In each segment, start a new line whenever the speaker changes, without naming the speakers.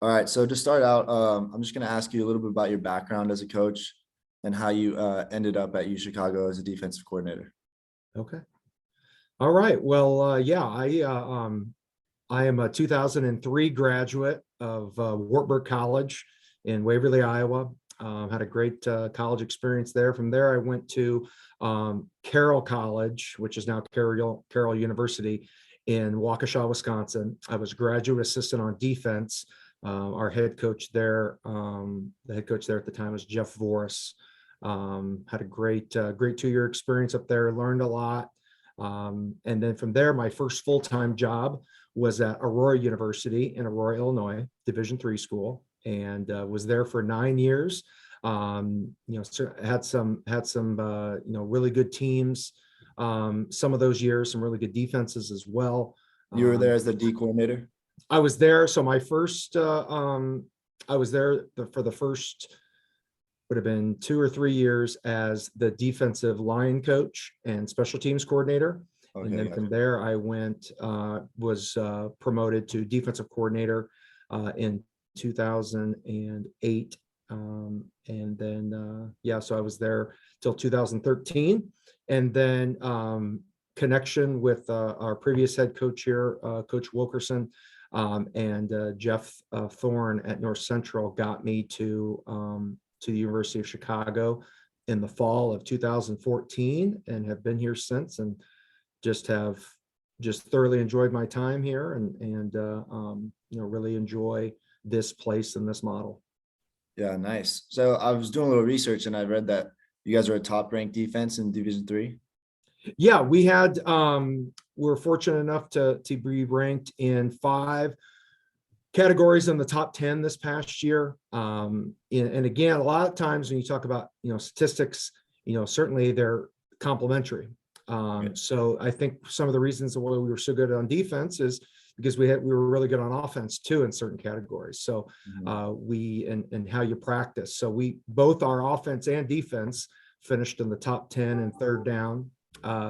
All right. So to start out, I'm just going to ask you a little bit about your background as a coach and how you ended up at U Chicago as a defensive coordinator.
Okay. All right. Well, yeah, I am a 2003 graduate of Wartburg College in Waverly, Iowa. Had a great college experience there. From there, I went to Carroll College, which is now Carroll University in Waukesha, Wisconsin. I was graduate assistant on defense. Our head coach there, the head coach there at the time was Jeff Voris. Had a great 2-year experience up there, learned a lot. And then from there, my first full-time job was at Aurora University in Aurora, Illinois, Division III school, and was there for 9 years. Had some really good teams. Some of those years, some really good defenses as well.
You were there as the D coordinator?
I was there. So my first, I was there for the first, would have been 2 or 3 years as the defensive line coach and special teams coordinator.
Okay,
And then
gotcha.
from there, I was promoted to defensive coordinator in 2008. And then, so I was there till 2013. And then connection with our previous head coach here, Coach Wilkerson, and Jeff Thorne at North Central got me to the University of Chicago in the fall of 2014 and have been here since, and just thoroughly enjoyed my time here and really enjoy this place and this model.
Yeah, nice. So I was doing a little research and I read that you guys are a top ranked defense in Division III.
Yeah, we were fortunate enough to be ranked in 5 categories in the top 10 this past year. And again, a lot of times when you talk about, statistics, certainly they're complementary. So I think some of the reasons why we were so good on defense is because we were really good on offense too in certain categories. So and how you practice. So both our offense and defense finished in the top 10 in third down.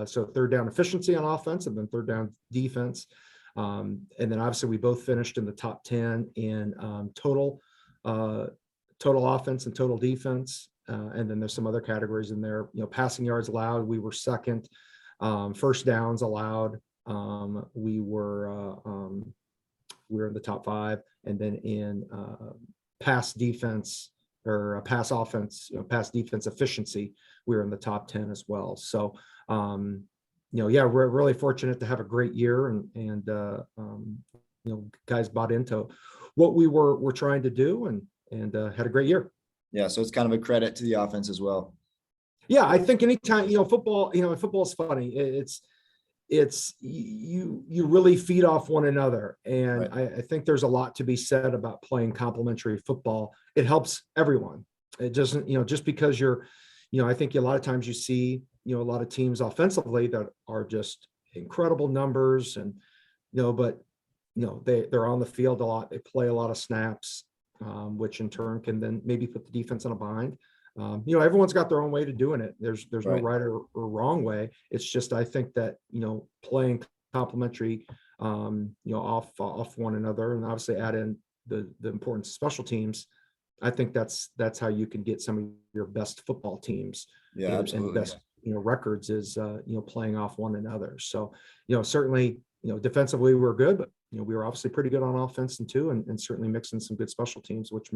So third down efficiency on offense and then third down defense. And then obviously we both finished in the top 10 in total offense and total defense. And then there's some other categories in there, passing yards allowed, we were second. First downs allowed, we were in the top 5. And then in pass defense or pass offense, pass defense efficiency, we were in the top 10 as well. So we're really fortunate to have a great year and guys bought into what we're trying to do and had a great year.
Yeah. So it's kind of a credit to the offense as well.
Yeah. I think anytime, football is funny. It's you really feed off one another. And right. I think there's a lot to be said about playing complementary football. It helps everyone. It doesn't, just because I think a lot of times you see, a lot of teams offensively that are just incredible numbers and, but, they're on the field a lot. They play a lot of snaps, which in turn can then maybe put the defense in a bind. Everyone's got their own way to doing it. There's right. No right or wrong way. It's just, I think that, playing complementary, off one another and obviously add in the importance of special teams. I think that's how you can get some of your best football teams.
Yeah, absolutely.
And best, records is, playing off one another. So, certainly, defensively we're good, but, we were obviously pretty good on offense too, and certainly mixing some good special teams, which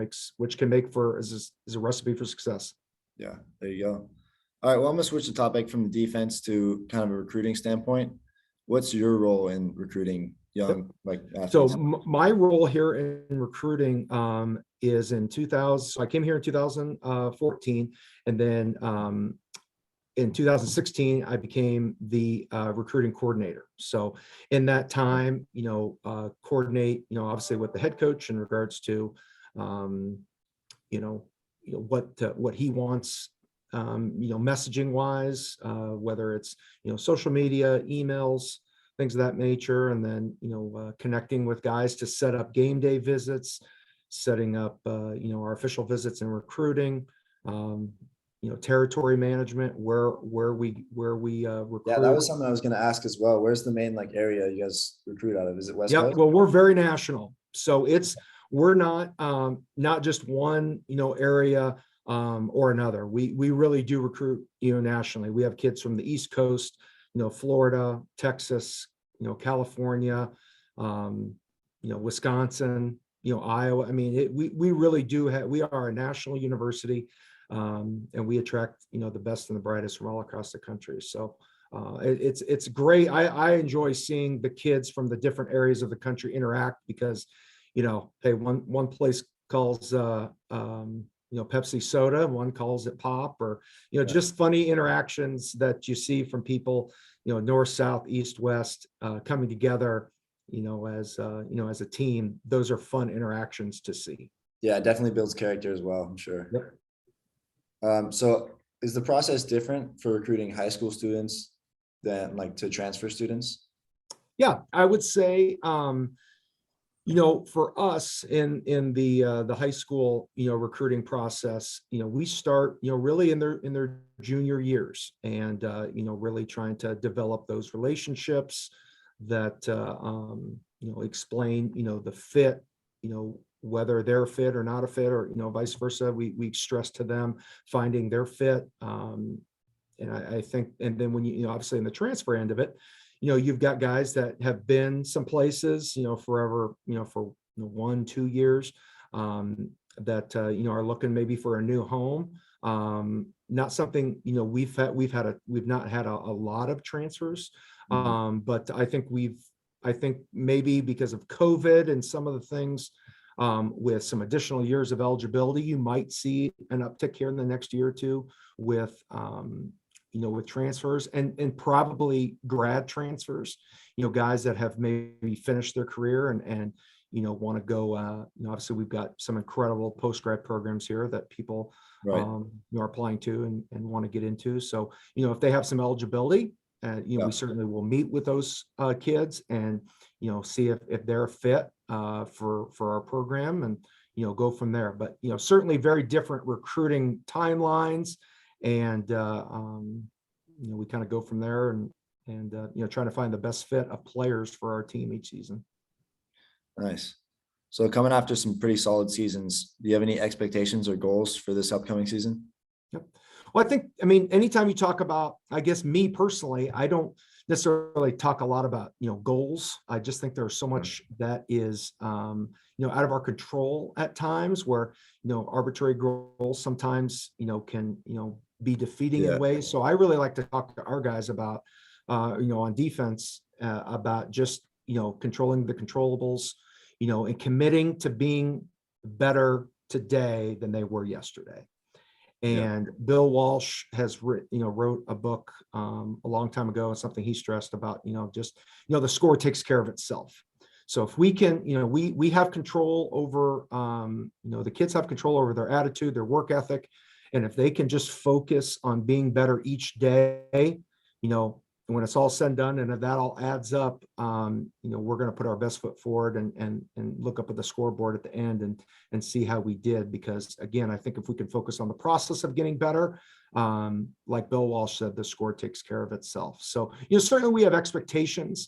can make for is a recipe for success.
Yeah, there you go. All right. Well, I'm gonna switch the topic from the defense to kind of a recruiting standpoint. What's your role in recruiting young athletes?
So my role here in recruiting is in 2000. So I came here in 2014, and then in 2016, I became the recruiting coordinator. So in that time, coordinate, obviously with the head coach in regards to, what he wants, messaging wise, whether it's, social media, emails, things of that nature. And then, connecting with guys to set up game day visits, setting up, our official visits and recruiting, territory management, where we recruit.
Yeah, that was something I was going to ask as well. Where's the main area you guys recruit out of? Is it West Coast?
Well, we're very national. So we're not just one, area or another. We really do recruit, nationally. We have kids from the East Coast, Florida, Texas, California, Wisconsin, Iowa. I mean, we really do have, we are a national university, and we attract, the best and the brightest from all across the country. So it's great. I enjoy seeing the kids from the different areas of the country interact because, hey, one place calls, Pepsi soda, one calls it pop, or, just funny interactions that you see from people, north, south, east, west, coming together, as a team. Those are fun interactions to see.
Yeah, it definitely builds character as well, I'm sure.
Yep.
So is the process different for recruiting high school students than like to transfer students?
Yeah, I would say, for us in the high school, recruiting process, we start, really in their junior years, and really trying to develop those relationships that explain, the fit, whether they're fit or not a fit, or vice versa. We stress to them finding their fit. And I think, and then when obviously in the transfer end of it, you've got guys that have been some places, forever, for 1-2 years, that are looking maybe for a new home. Not something, we've not had a lot of transfers, but I think maybe because of COVID and some of the things, with some additional years of eligibility, you might see an uptick here in the next year or two with, with transfers and probably grad transfers, guys that have maybe finished their career and want to go, obviously we've got some incredible post-grad programs here that people,
Right.
are applying to and want to get into. So, if they have some eligibility, we certainly will meet with those kids and, see if they're a fit for our program and, go from there. But, certainly very different recruiting timelines. And, we kind of go from there and trying to find the best fit of players for our team each season.
Nice. So coming after some pretty solid seasons, do you have any expectations or goals for this upcoming season?
Yep. Well, I mean, anytime you talk about, I guess me personally, I don't necessarily talk a lot about, goals. I just think there's so much that is, out of our control at times where, arbitrary goals sometimes, can, be defeating in ways. So I really like to talk to our guys about, on defense, about just, controlling the controllables, and committing to being better today than they were yesterday. And Bill Walsh has wrote a book a long time ago, and something he stressed about, just, the score takes care of itself. So if we can, we have control over, the kids have control over their attitude, their work ethic. And if they can just focus on being better each day, when it's all said and done, and if that all adds up, we're going to put our best foot forward and look up at the scoreboard at the end and see how we did. Because again, I think if we can focus on the process of getting better, like Bill Walsh said, the score takes care of itself. So, certainly we have expectations.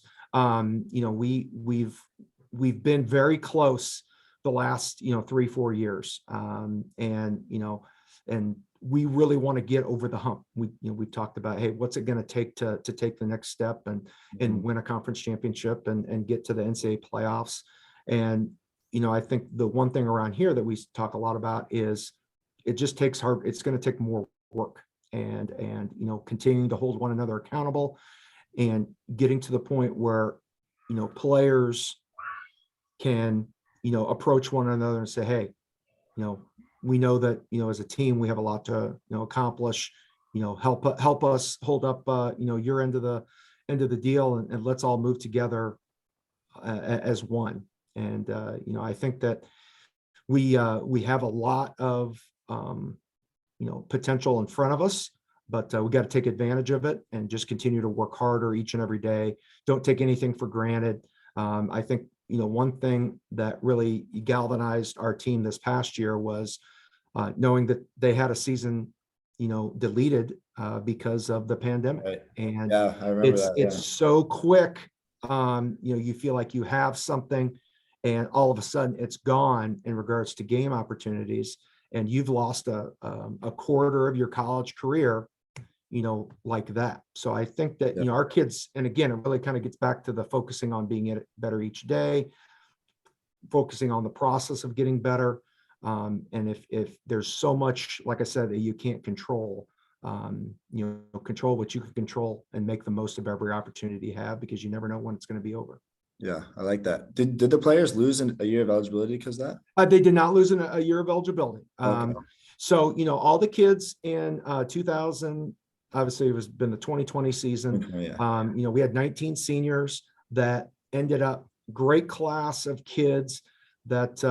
We've been very close the last, 3-4 years. And we really want to get over the hump. We've talked about, hey, what's it going to take to take the next step and win a conference championship and get to the NCAA playoffs. And, I think the one thing around here that we talk a lot about is it just takes it's going to take more work and, continuing to hold one another accountable and getting to the point where, players can, approach one another and say, hey, we know that, as a team, we have a lot to, accomplish, help us hold up, your end of the deal and let's all move together as one. And, I think that we have a lot of, potential in front of us, but we got to take advantage of it and just continue to work harder each and every day. Don't take anything for granted. I think, one thing that really galvanized our team this past year was knowing that they had a season, deleted because of the pandemic.
Right.
And
I remember that.
it's so quick. You feel like you have something and all of a sudden it's gone in regards to game opportunities, and you've lost a quarter of your college career, like that. So I think that,
Yeah.
our kids, and again, it really kind of gets back to the focusing on being better each day, focusing on the process of getting better. And if there's so much, like I said, that you can't control, control what you can control and make the most of every opportunity you have, because you never know when it's going to be over.
Yeah, I like that. Did the players lose a year of eligibility because of that?
They did not lose a year of eligibility.
Okay.
So, all the kids in 2000, obviously it was been the 2020 season.
Yeah.
We had 19 seniors that ended up, great class of kids that,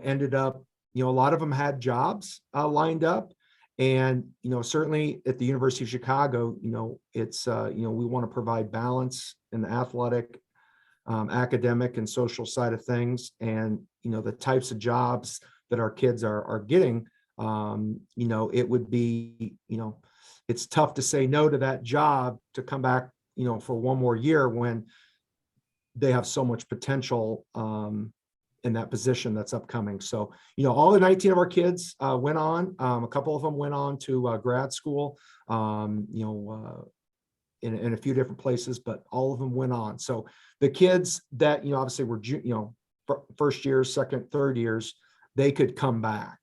ended up, a lot of them had jobs lined up. And, certainly at the University of Chicago, it's, we want to provide balance in the athletic, academic and social side of things. And, the types of jobs that our kids are getting, it would be, it's tough to say no to that job to come back, for one more year when they have so much potential in that position that's upcoming. So, all the 19 of our kids went on. A couple of them went on to grad school, in a few different places, but all of them went on. So the kids that, obviously were, first years, second, third years, they could come back.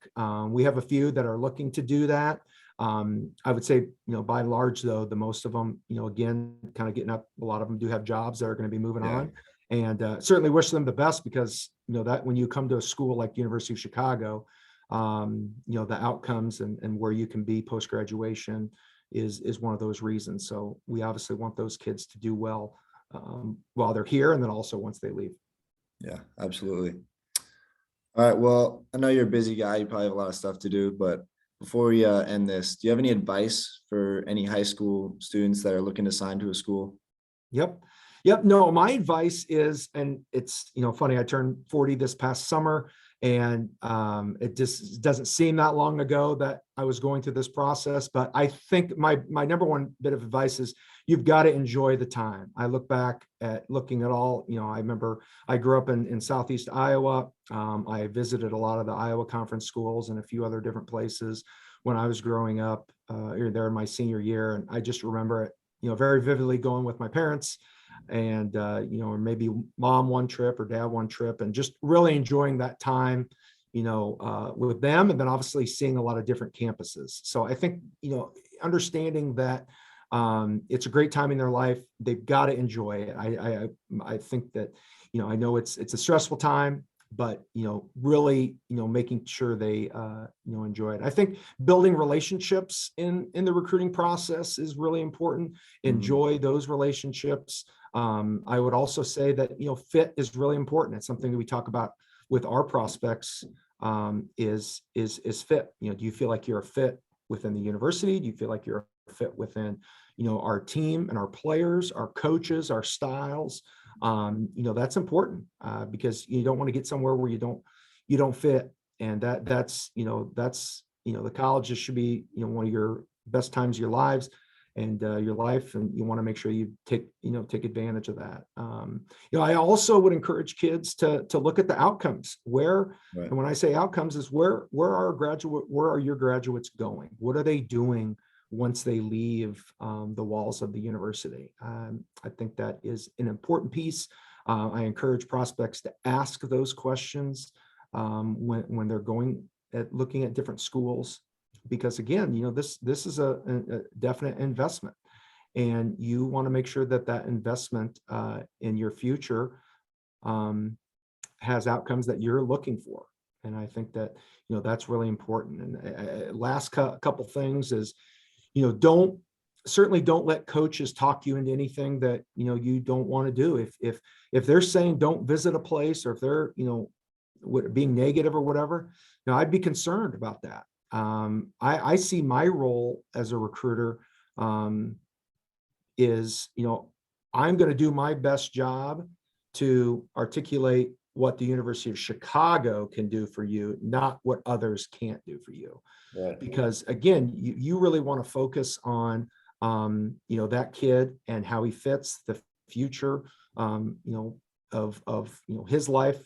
We have a few that are looking to do that. I would say, by and large, though, the most of them, again, kind of getting up, a lot of them do have jobs that are going to be moving on, and certainly wish them the best, because, that when you come to a school like University of Chicago, the outcomes and where you can be post-graduation is one of those reasons. So we obviously want those kids to do well while they're here, and then also once they leave.
Yeah, absolutely. All right. Well, I know you're a busy guy. You probably have a lot of stuff to do, but before we end this, do you have any advice for any high school students that are looking to sign to a school?
Yep. No, my advice is, and it's, funny, I turned 40 this past summer, and it just doesn't seem that long ago that I was going through this process. But I think my number one bit of advice is you've got to enjoy the time. I look back at looking at all, I remember I grew up in Southeast Iowa. I visited a lot of the Iowa Conference schools and a few other different places when I was growing up there in my senior year. And I just remember it, very vividly, going with my parents, and or maybe mom one trip or dad one trip, and just really enjoying that time, with them, and then obviously seeing a lot of different campuses. So I think, understanding that it's a great time in their life, they've got to enjoy it. I think that, I know it's a stressful time, but really, making sure they enjoy it. I think building relationships in the recruiting process is really important. Enjoy those relationships. I would also say that fit is really important. It's something that we talk about with our prospects. Is fit. Do you feel like you're a fit within the university? Do you feel like you're a fit within our team and our players, our coaches, our styles? That's important because you don't want to get somewhere where you don't fit, and that's the college should be one of your best times of your lives and your life, and you want to make sure you take advantage of that. I also would encourage kids to look at the outcomes. Where,
Right.
and when I say outcomes, is where are your graduates going? What are they doing once they leave the walls of the university? I think that is an important piece. I encourage prospects to ask those questions when they're looking at different schools, because again, this is a definite investment, and you want to make sure that investment in your future has outcomes that you're looking for. And I think that that's really important. And last couple things is, don't let coaches talk you into anything that you don't want to do. If they're saying don't visit a place, or if they're being negative or whatever, I'd be concerned about that. I see my role as a recruiter is I'm going to do my best job to articulate what the University of Chicago can do for you, not what others can't do for you.
Right.
Because again, you really want to focus on that kid and how he fits the future of his life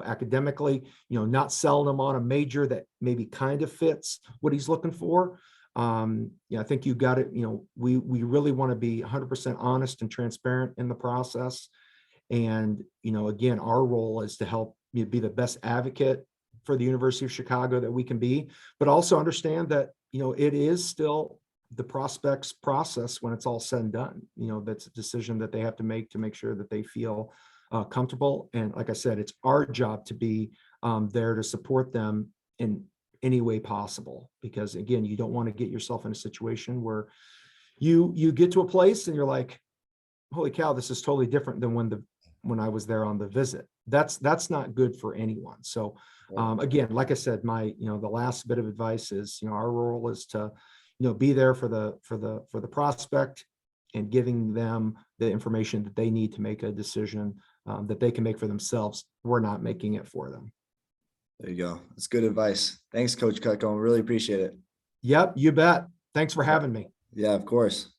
academically, not selling him on a major that maybe kind of fits what he's looking for. I think you got it. We really want to be 100% honest and transparent in the process. And, again, our role is to help be the best advocate for the University of Chicago that we can be, but also understand that, it is still the prospects process when it's all said and done. That's a decision that they have to make sure that they feel comfortable. And like I said, it's our job to be there to support them in any way possible, because again, you don't want to get yourself in a situation where you get to a place and you're like, holy cow, this is totally different than when I was there on the visit. That's not good for anyone. So again, like I said, the last bit of advice is, our role is to, be there for the prospect and giving them the information that they need to make a decision that they can make for themselves. We're not making it for them.
There you go. That's good advice. Thanks, Coach Cutkomp. Really appreciate it.
Yep, you bet. Thanks for having me.
Yeah, of course.